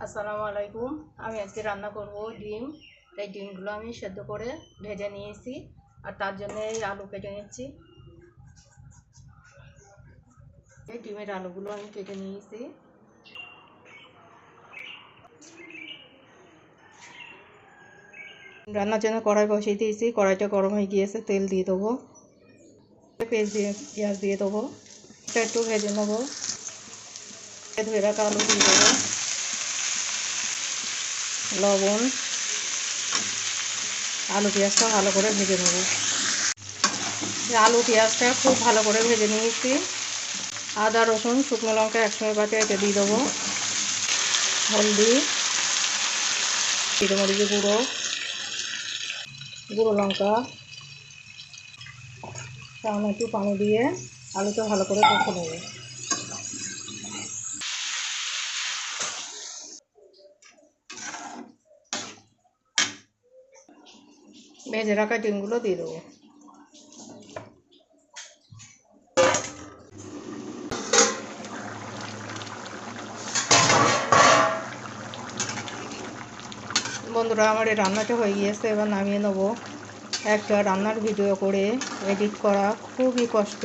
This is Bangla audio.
আসসালামু আলাইকুম। আমি আজকে রান্না করব ডিম। তাই ডিমগুলো আমি সেদ্ধ করে ভেজে নিয়েছি, আর তার জন্য এই আলু কেটে নিচ্ছি। এই ডিমের আলুগুলো আমি কেটে নিয়েছি। রান্নার জন্য কড়াই বসিয়ে দিয়েছি, কড়াইটা গরম হয়ে গিয়েছে, তেল দিয়ে দেবো, পেঁয়াজ দিয়ে দেবো, একটু ভেজে নেবো, ধুয়ে রাখা আলু দিয়ে দেবো, লবণ, আলু পেঁয়াজটা ভালো করে ভেজে নেবো। আলু পেঁয়াজটা খুব ভালো করে ভেজে নিয়েছি। আদা রসুন শুকনো লঙ্কা একসঙ্গে বাটে এটা দিয়ে দেবো, হলদি, জিরে মরিচের গুঁড়ো, গুঁড়ো লঙ্কা, সামান্য একটু পানি দিয়ে আলুটা ভালো করে কষে নেব। ভেজে রাখা ডিমগুলো দিয়ে দেবো। বন্ধুরা, আমার এই রান্নাটা হয়ে গিয়েছে, এবার নামিয়ে নেবো। একটা রান্নার ভিডিও করে এডিট করা খুবই কষ্ট।